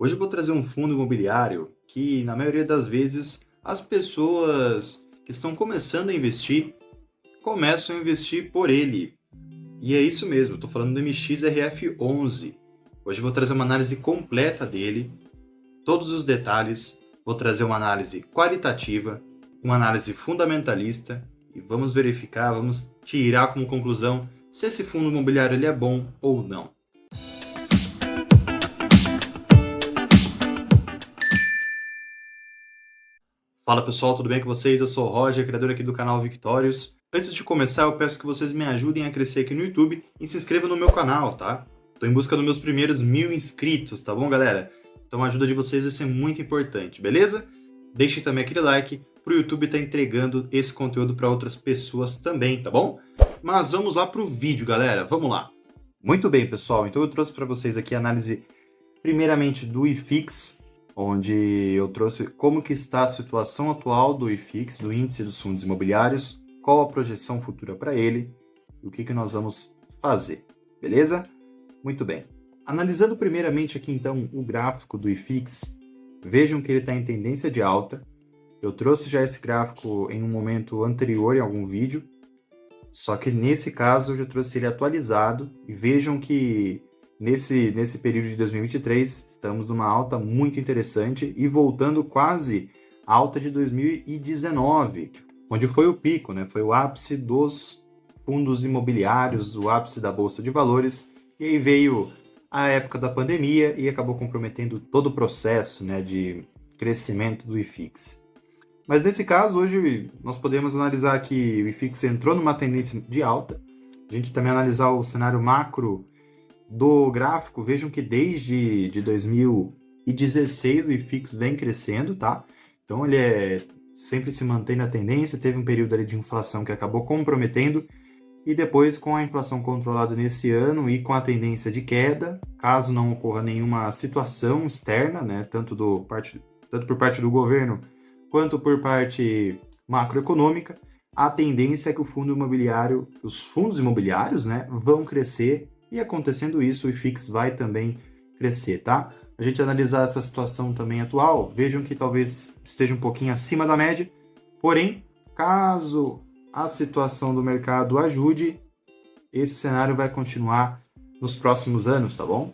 Hoje eu vou trazer um fundo imobiliário que, na maioria das vezes, as pessoas que estão começando a investir começam a investir por ele. E é isso mesmo, estou falando do MXRF11. Hoje eu vou trazer uma análise completa dele, todos os detalhes, vou trazer uma análise qualitativa, uma análise fundamentalista e vamos verificar, vamos tirar como conclusão se esse fundo imobiliário ele é bom ou não. Fala pessoal, tudo bem com vocês? Eu sou o Roger, criador aqui do canal Victorious. Antes de começar, eu peço que vocês me ajudem a crescer aqui no YouTube e se inscrevam no meu canal, tá? Tô em busca dos meus primeiros 1000 inscritos, tá bom, galera? Então a ajuda de vocês vai ser muito importante, beleza? Deixem também aquele like pro YouTube estar entregando esse conteúdo para outras pessoas também, tá bom? Mas vamos lá pro vídeo, galera, vamos lá. Muito bem, pessoal, então eu trouxe para vocês aqui a análise primeiramente do IFIX, onde eu trouxe como que está a situação atual do IFIX, do Índice dos Fundos Imobiliários, qual a projeção futura para ele e o que nós vamos fazer, beleza? Muito bem. Analisando primeiramente aqui então o gráfico do IFIX, vejam que ele está em tendência de alta. Eu trouxe já esse gráfico em um momento anterior em algum vídeo, só que nesse caso eu já trouxe ele atualizado e vejam que nesse período de 2023, estamos numa alta muito interessante e voltando quase à alta de 2019, onde foi o pico, né? Foi o ápice dos fundos imobiliários, o ápice da Bolsa de Valores, e aí veio a época da pandemia e acabou comprometendo todo o processo, né, de crescimento do IFIX. Mas nesse caso, hoje nós podemos analisar que o IFIX entrou numa tendência de alta, a gente também analisar o cenário macro do gráfico, vejam que desde 2016 o IFIX vem crescendo, tá? Então ele sempre se mantém na tendência, teve um período ali de inflação que acabou comprometendo, e depois com a inflação controlada nesse ano e com a tendência de queda, caso não ocorra nenhuma situação externa, né, tanto por parte do governo quanto por parte macroeconômica, a tendência é que os fundos imobiliários, né, vão crescer. E acontecendo isso, o IFIX vai também crescer, tá? A gente analisar essa situação também atual, vejam que talvez esteja um pouquinho acima da média, porém, caso a situação do mercado ajude, esse cenário vai continuar nos próximos anos, tá bom?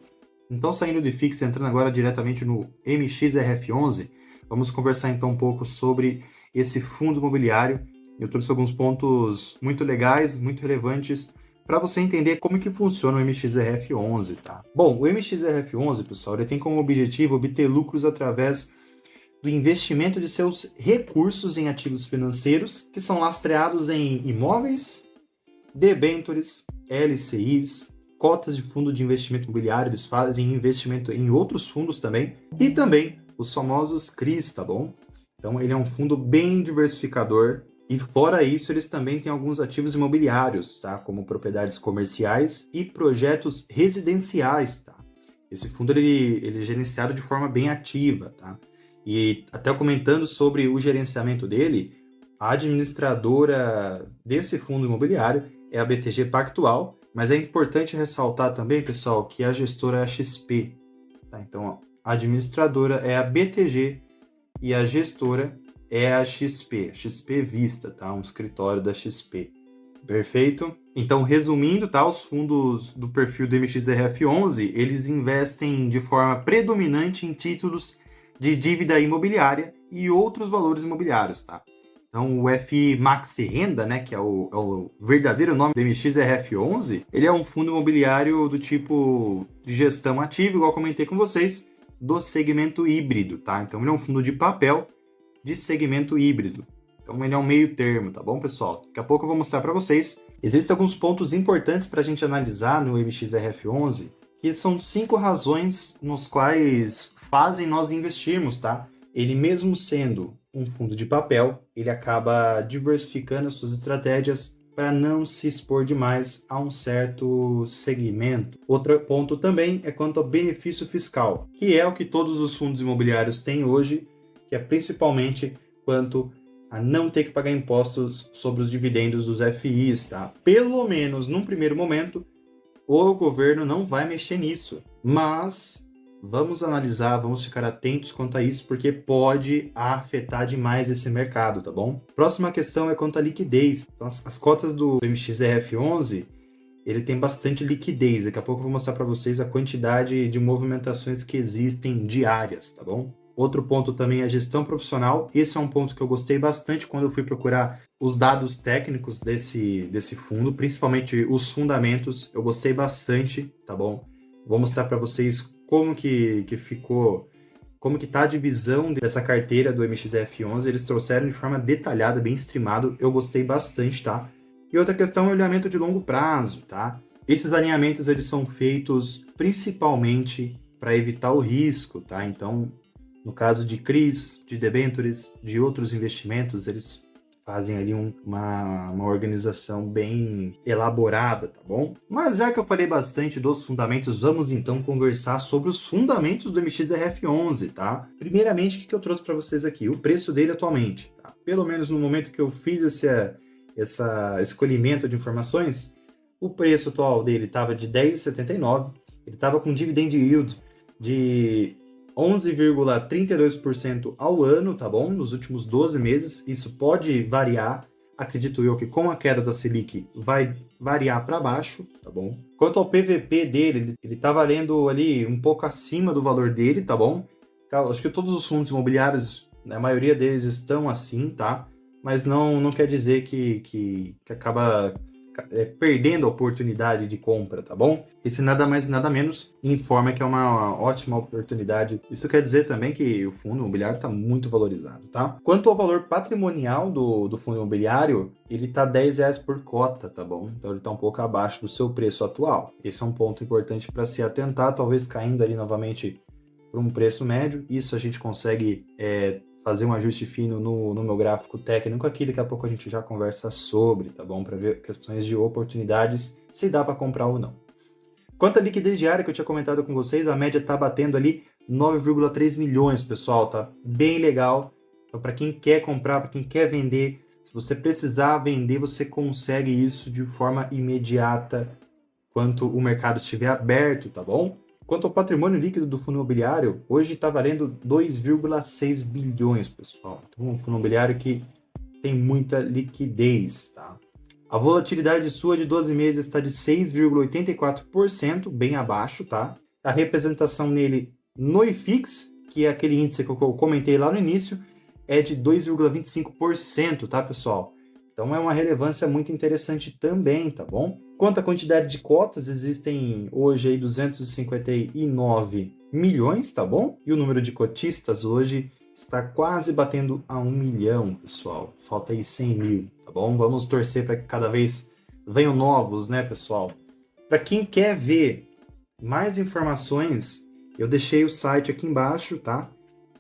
Então, saindo do IFIX, entrando agora diretamente no MXRF11, vamos conversar então um pouco sobre esse fundo imobiliário. Eu trouxe alguns pontos muito legais, muito relevantes, para você entender como que funciona o MXRF11, tá? Bom, o MXRF11, pessoal, ele tem como objetivo obter lucros através do investimento de seus recursos em ativos financeiros que são lastreados em imóveis, debêntures, LCIs, cotas de fundo de investimento imobiliário, eles fazem investimento em outros fundos também, e também os famosos CRIs, tá bom? Então ele é um fundo bem diversificador. E fora isso, eles também têm alguns ativos imobiliários, tá? Como propriedades comerciais e projetos residenciais, tá? Esse fundo ele é gerenciado de forma bem ativa, tá? E até comentando sobre o gerenciamento dele, a administradora desse fundo imobiliário é a BTG Pactual, mas é importante ressaltar também, pessoal, que a gestora é a XP, tá? Então, a administradora é a BTG e a gestora é a XP Vista, tá? Um escritório da XP. Perfeito? Então, resumindo, tá? Os fundos do perfil do MXRF11, eles investem de forma predominante em títulos de dívida imobiliária e outros valores imobiliários, tá? Então, o FI Maxi Renda, né, que é o verdadeiro nome do MXRF11, ele é um fundo imobiliário do tipo de gestão ativa, igual comentei com vocês, do segmento híbrido, tá? Então, ele é um fundo de papel de segmento híbrido. Então ele é um meio termo, tá bom, pessoal? Daqui a pouco eu vou mostrar para vocês. Existem alguns pontos importantes para a gente analisar no MXRF11, que são 5 razões nos quais fazem nós investirmos, tá? Ele mesmo sendo um fundo de papel, ele acaba diversificando as suas estratégias para não se expor demais a um certo segmento. Outro ponto também é quanto ao benefício fiscal, que é o que todos os fundos imobiliários têm hoje, que é principalmente quanto a não ter que pagar impostos sobre os dividendos dos FIs, tá? Pelo menos num primeiro momento, o governo não vai mexer nisso, mas vamos analisar, vamos ficar atentos quanto a isso, porque pode afetar demais esse mercado, tá bom? Próxima questão é quanto à liquidez. Então, as cotas do MXRF11, ele tem bastante liquidez. Daqui a pouco eu vou mostrar para vocês a quantidade de movimentações que existem diárias, tá bom? Outro ponto também é a gestão profissional. Esse é um ponto que eu gostei bastante quando eu fui procurar os dados técnicos desse fundo, principalmente os fundamentos. Eu gostei bastante, tá bom? Vou mostrar para vocês como que ficou, como que tá a divisão dessa carteira do MXF11. Eles trouxeram de forma detalhada, bem streamado. Eu gostei bastante, tá? E outra questão é o alinhamento de longo prazo, tá? Esses alinhamentos, eles são feitos principalmente para evitar o risco, tá? Então, no caso de CRIs, de debêntures, de outros investimentos, eles fazem ali uma organização bem elaborada, tá bom? Mas já que eu falei bastante dos fundamentos, vamos então conversar sobre os fundamentos do MXRF11, tá? Primeiramente, o que eu trouxe para vocês aqui? O preço dele atualmente, tá? Pelo menos no momento que eu fiz esse escolhimento de informações, o preço atual dele estava de R$10,79, ele estava com dividend yield de 11,32% ao ano, tá bom? Nos últimos 12 meses, isso pode variar, acredito eu que com a queda da Selic vai variar para baixo, tá bom? Quanto ao PVP dele, ele tá valendo ali um pouco acima do valor dele, tá bom? Acho que todos os fundos imobiliários, a maioria deles estão assim, tá? Mas não quer dizer que acaba perdendo a oportunidade de compra, tá bom? Esse nada mais nada menos informa que é uma ótima oportunidade. Isso quer dizer também que o fundo imobiliário está muito valorizado, tá? Quanto ao valor patrimonial do fundo imobiliário, ele está R$10 por cota, tá bom? Então ele está um pouco abaixo do seu preço atual. Esse é um ponto importante para se atentar, talvez caindo ali novamente para um preço médio. Isso a gente consegue fazer um ajuste fino no meu gráfico técnico aqui, daqui a pouco a gente já conversa sobre, tá bom? Para ver questões de oportunidades, se dá para comprar ou não. Quanto à liquidez diária que eu tinha comentado com vocês, a média tá batendo ali 9,3 milhões, pessoal, tá bem legal. Então, para quem quer comprar, para quem quer vender, se você precisar vender, você consegue isso de forma imediata, quanto o mercado estiver aberto, tá bom? Quanto ao patrimônio líquido do fundo imobiliário, hoje está valendo 2,6 bilhões, pessoal. Então, um fundo imobiliário que tem muita liquidez, tá? A volatilidade sua de 12 meses está de 6,84%, bem abaixo, tá? A representação nele no IFIX, que é aquele índice que eu comentei lá no início, é de 2,25%, tá, pessoal? Então é uma relevância muito interessante também, tá bom? Quanto à quantidade de cotas, existem hoje aí 259 milhões, tá bom? E o número de cotistas hoje está quase batendo a 1 milhão, pessoal. Falta aí 100 mil, tá bom? Vamos torcer para que cada vez venham novos, né, pessoal? Para quem quer ver mais informações, eu deixei o site aqui embaixo, tá?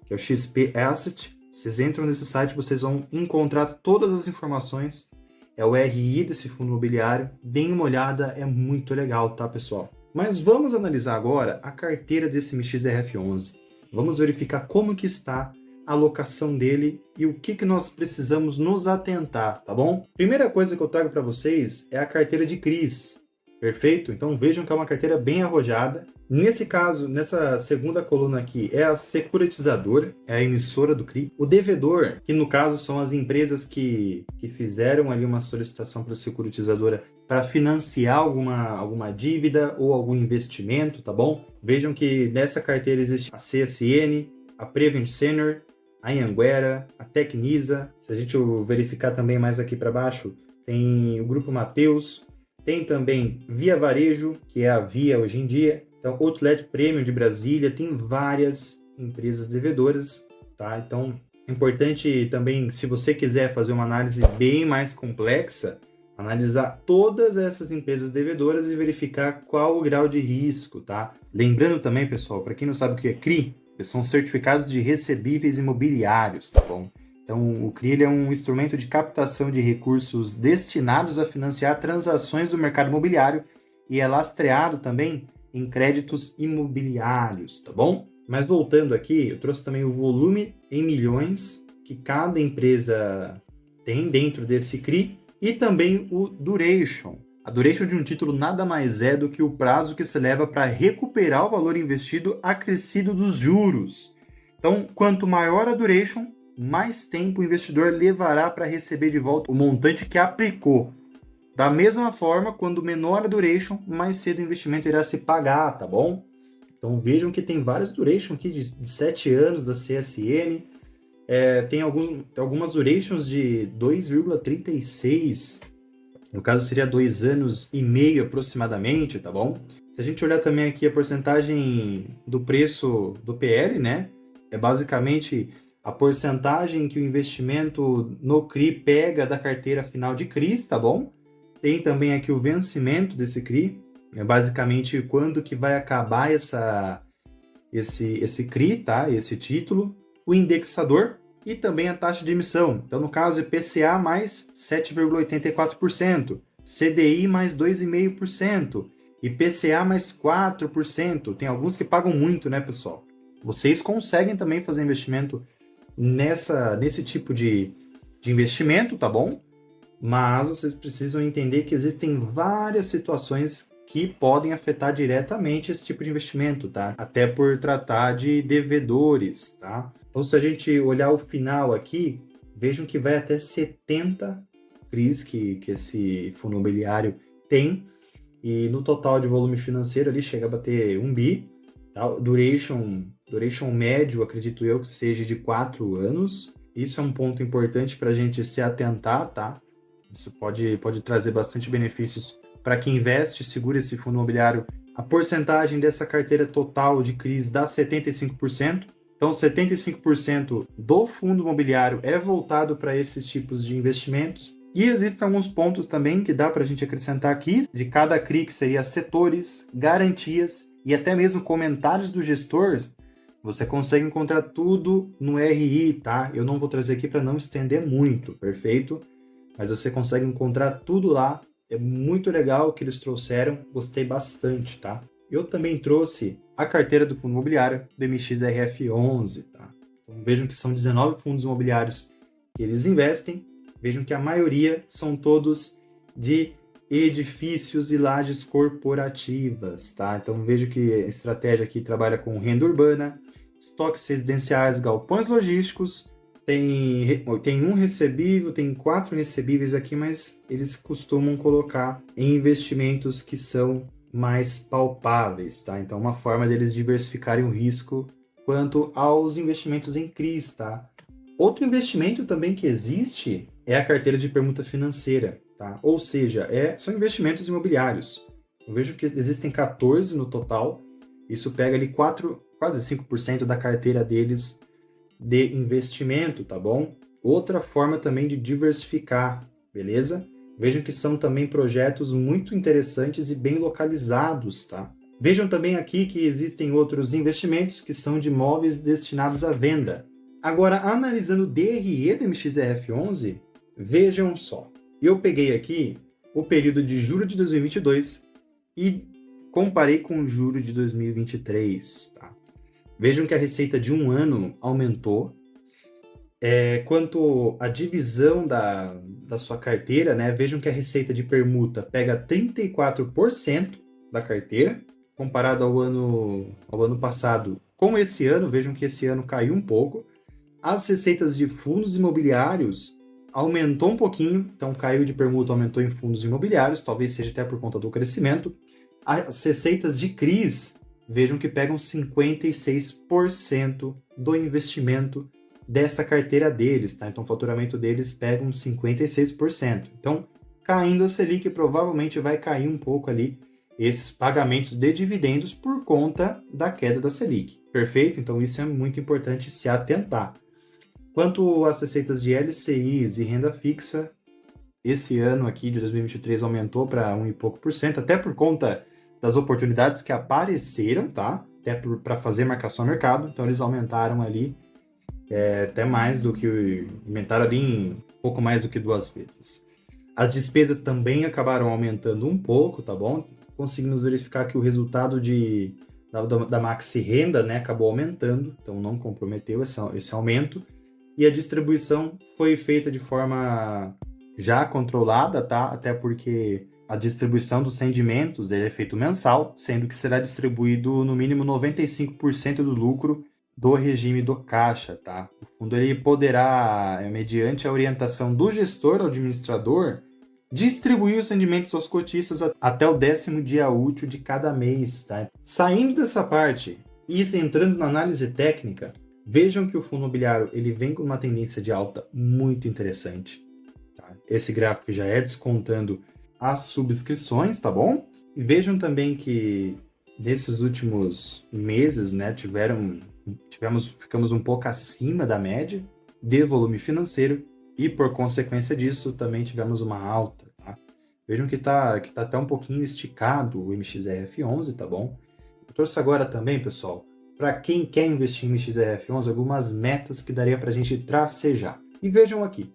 Que é o XP Asset. Vocês entram nesse site, vocês vão encontrar todas as informações. É o RI desse fundo imobiliário. Deem uma olhada, é muito legal, tá, pessoal? Mas vamos analisar agora a carteira desse MXRF11. Vamos verificar como que está a alocação dele e o que nós precisamos nos atentar, tá bom? Primeira coisa que eu trago para vocês é a carteira de CRIs. Perfeito? Então vejam que é uma carteira bem arrojada. Nesse caso, nessa segunda coluna aqui, é a securitizadora, é a emissora do CRI. O devedor, que no caso são as empresas que fizeram ali uma solicitação para a securitizadora para financiar alguma dívida ou algum investimento, tá bom? Vejam que nessa carteira existe a CSN, a Prevent Senior, a Anhanguera, a Tecnisa. Se a gente verificar também mais aqui para baixo, tem o Grupo Mateus, tem também Via Varejo, que é a Via hoje em dia. Então, Outlet Premium de Brasília, tem várias empresas devedoras, tá? Então, é importante também, se você quiser fazer uma análise bem mais complexa, analisar todas essas empresas devedoras e verificar qual o grau de risco, tá? Lembrando também, pessoal, para quem não sabe o que é CRI, são certificados de recebíveis imobiliários, tá bom? Então, o CRI é um instrumento de captação de recursos destinados a financiar transações do mercado imobiliário e é lastreado também em créditos imobiliários, tá bom? Mas voltando aqui, eu trouxe também o volume em milhões que cada empresa tem dentro desse CRI e também o duration. A duration de um título nada mais é do que o prazo que se leva para recuperar o valor investido acrescido dos juros. Então, quanto maior a duration, mais tempo o investidor levará para receber de volta o montante que aplicou. Da mesma forma, quando menor a duration, mais cedo o investimento irá se pagar, tá bom? Então vejam que tem várias duration aqui de 7 anos da CSN, tem algumas durations de 2,36, no caso seria 2 anos e meio aproximadamente, tá bom? Se a gente olhar também aqui a porcentagem do preço do PL, né? É basicamente a porcentagem que o investimento no CRI pega da carteira final de CRIs, tá bom? Tem também aqui o vencimento desse CRI, é basicamente quando que vai acabar esse CRI, tá? Esse título, o indexador e também a taxa de emissão. Então, no caso, IPCA mais 7,84%, CDI mais 2,5%, IPCA mais 4%. Tem alguns que pagam muito, né, pessoal? Vocês conseguem também fazer investimento nesse tipo de investimento, tá bom? Mas vocês precisam entender que existem várias situações que podem afetar diretamente esse tipo de investimento, tá? Até por tratar de devedores, tá? Então, se a gente olhar o final aqui, vejam que vai até 70 CRIs que esse fundo imobiliário tem, e no total de volume financeiro ali chega a bater 1 bi, tá? Duration médio, acredito eu, que seja de 4 anos. Isso é um ponto importante para a gente se atentar, tá? Isso pode trazer bastante benefícios para quem investe, segura esse fundo imobiliário. A porcentagem dessa carteira total de CRIs dá 75%. Então, 75% do fundo imobiliário é voltado para esses tipos de investimentos. E existem alguns pontos também que dá para a gente acrescentar aqui, de cada CRI, que seria setores, garantias e até mesmo comentários do gestor. Você consegue encontrar tudo no RI, tá? Eu não vou trazer aqui para não estender muito, perfeito? Mas você consegue encontrar tudo lá. É muito legal o que eles trouxeram, gostei bastante, tá? Eu também trouxe a carteira do fundo imobiliário do MXRF11, tá? Então vejam que são 19 fundos imobiliários que eles investem. Vejam que a maioria são todos de edifícios e lajes corporativas, tá? Então vejo que a estratégia aqui trabalha com renda urbana, estoques residenciais, galpões logísticos. Tem um recebível, tem 4 recebíveis aqui, mas eles costumam colocar em investimentos que são mais palpáveis, tá? Então, uma forma deles diversificarem o risco quanto aos investimentos em CRIs, tá? Outro investimento também que existe é a carteira de permuta financeira, tá? Ou seja, são investimentos imobiliários. Eu vejo que existem 14 no total, isso pega ali quase 5% da carteira deles de investimento, tá bom? Outra forma também de diversificar, beleza? Vejam que são também projetos muito interessantes e bem localizados, tá? Vejam também aqui que existem outros investimentos que são de imóveis destinados à venda. Agora, analisando o DRE do MXRF11, vejam só. Eu peguei aqui o período de julho de 2022 e comparei com julho de 2023, tá? Vejam que a receita de um ano aumentou. Quanto à divisão da sua carteira, né? Vejam que a receita de permuta pega 34% da carteira, comparado ao ano passado. Com esse ano, vejam que esse ano caiu um pouco. As receitas de fundos imobiliários aumentou um pouquinho, então caiu de permuta, aumentou em fundos imobiliários, talvez seja até por conta do crescimento. As receitas de CRIs, vejam que pegam 56% do investimento dessa carteira deles, tá? Então, o faturamento deles pega uns 56%. Então, caindo a Selic, provavelmente vai cair um pouco ali esses pagamentos de dividendos por conta da queda da Selic. Perfeito? Então, isso é muito importante se atentar. Quanto às receitas de LCIs e renda fixa, esse ano aqui de 2023 aumentou para 1 e pouco por cento, até por conta das oportunidades que apareceram, tá? Até para fazer marcação a mercado, então eles aumentaram ali até mais do que... aumentaram ali em pouco mais do que 2 vezes. As despesas também acabaram aumentando um pouco, tá bom? Conseguimos verificar que o resultado da Maxi Renda, né, acabou aumentando, então não comprometeu esse aumento. E a distribuição foi feita de forma já controlada, tá? Até porque A distribuição dos rendimentos ele é feito mensal, sendo que será distribuído no mínimo 95% do lucro do regime do caixa, tá? O fundo ele poderá, mediante a orientação do gestor ou administrador, distribuir os rendimentos aos cotistas até o 10º dia útil de cada mês, tá? Saindo dessa parte e entrando na análise técnica, vejam que o fundo imobiliário ele vem com uma tendência de alta muito interessante. Tá? Esse gráfico já é descontando as subscrições, tá bom? E vejam também que nesses últimos meses, né, ficamos um pouco acima da média de volume financeiro e por consequência disso também tivemos uma alta, tá? Vejam que tá até um pouquinho esticado o MXRF11, tá bom? Eu trouxe agora também, pessoal, para quem quer investir em MXRF11, algumas metas que daria para a gente tracejar. E vejam aqui,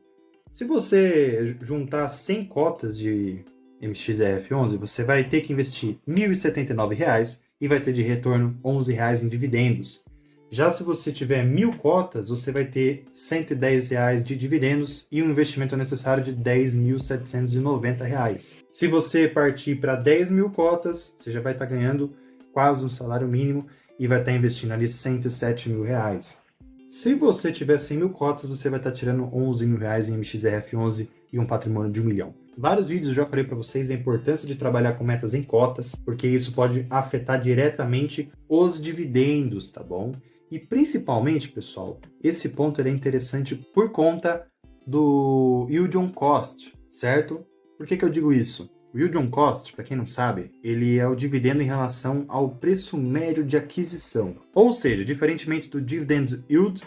se você juntar 100 cotas de MXRF11, você vai ter que investir R$ 1.079 e vai ter de retorno R$ 11 em dividendos. Já se você tiver 1.000 cotas, você vai ter R$ 110 de dividendos e um investimento necessário de R$ 10.790. Se você partir para 10.000 cotas, você já vai estar ganhando quase um salário mínimo e vai estar investindo ali R$ 107.000. Se você tiver 100.000 cotas, você vai estar tirando R$ 11.000 em MXRF11 e um patrimônio de R$ 1 milhão. Vários vídeos eu já falei para vocês da importância de trabalhar com metas em cotas, porque isso pode afetar diretamente os dividendos, tá bom? E principalmente, pessoal, esse ponto é interessante por conta do yield on cost, certo? Por que eu digo isso? O yield on cost, para quem não sabe, ele é o dividendo em relação ao preço médio de aquisição. Ou seja, diferentemente do dividend yield,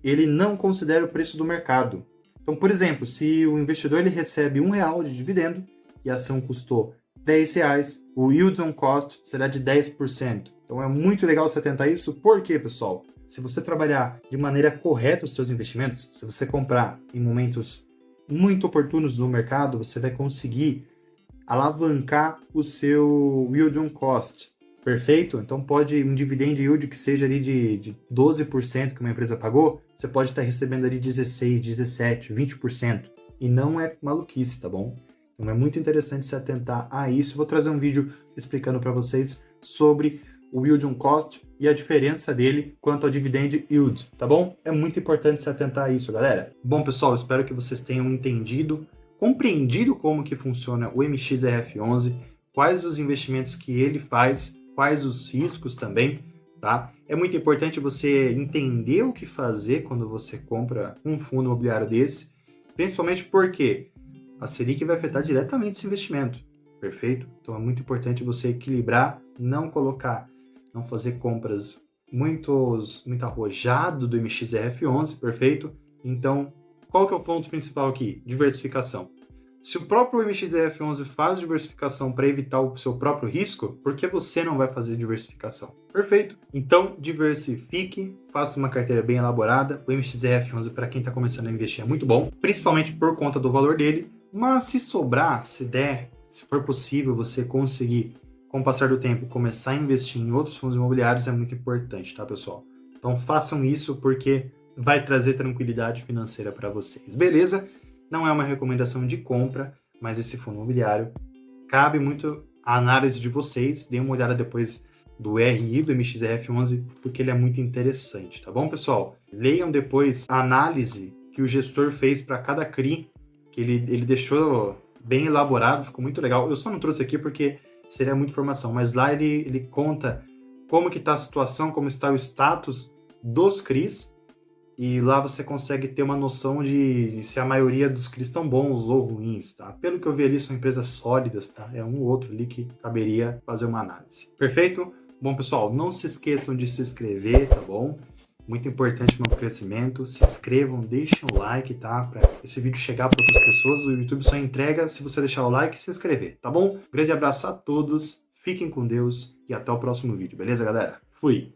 ele não considera o preço do mercado. Então, por exemplo, se o investidor ele recebe R$1 de dividendo e a ação custou R$10, o yield on cost será de 10%. Então é muito legal você atentar a isso, porque, pessoal, se você trabalhar de maneira correta os seus investimentos, se você comprar em momentos muito oportunos no mercado, você vai conseguir alavancar o seu yield on cost, perfeito? Então pode um dividend yield que seja ali de 12% que uma empresa pagou, você pode estar recebendo ali 16, 17, 20%. E não é maluquice, tá bom? Então é muito interessante se atentar a isso. Vou trazer um vídeo explicando para vocês sobre o yield on cost e a diferença dele quanto ao dividend yield, tá bom? É muito importante se atentar a isso, galera. Bom, pessoal, espero que vocês tenham entendido, compreendido como que funciona o MXRF11, quais os investimentos que ele faz, quais os riscos também, tá? É muito importante você entender o que fazer quando você compra um fundo imobiliário desse, principalmente porque a Selic vai afetar diretamente esse investimento, perfeito? Então é muito importante você equilibrar, não fazer compras muito arrojado do MXRF11, perfeito? Então, qual que é o ponto principal aqui? Diversificação. Se o próprio MXRF11 faz diversificação para evitar o seu próprio risco, por que você não vai fazer diversificação? Perfeito. Então, diversifique, faça uma carteira bem elaborada. O MXRF11, para quem está começando a investir, é muito bom, principalmente por conta do valor dele. Mas se sobrar, se der, se for possível você conseguir, com o passar do tempo, começar a investir em outros fundos imobiliários, é muito importante, tá, pessoal? Então, façam isso porque vai trazer tranquilidade financeira para vocês, beleza? Não é uma recomendação de compra, mas esse fundo imobiliário cabe muito à análise de vocês. Dêem uma olhada depois do RI, do MXRF11, porque ele é muito interessante, tá bom, pessoal? Leiam depois a análise que o gestor fez para cada CRI, que ele deixou bem elaborado, ficou muito legal. Eu só não trouxe aqui porque seria muita informação, mas lá ele conta como que está a situação, como está o status dos CRIs, e lá você consegue ter uma noção de se a maioria dos CRIs estão bons ou ruins, tá? Pelo que eu vi ali, são empresas sólidas, tá? É um ou outro ali que caberia fazer uma análise. Perfeito? Bom, pessoal, não se esqueçam de se inscrever, tá bom? Muito importante para o meu crescimento. Se inscrevam, deixem o like, tá? Para esse vídeo chegar para outras pessoas. O YouTube só entrega se você deixar o like e se inscrever, tá bom? Grande abraço a todos, fiquem com Deus e até o próximo vídeo, beleza, galera? Fui!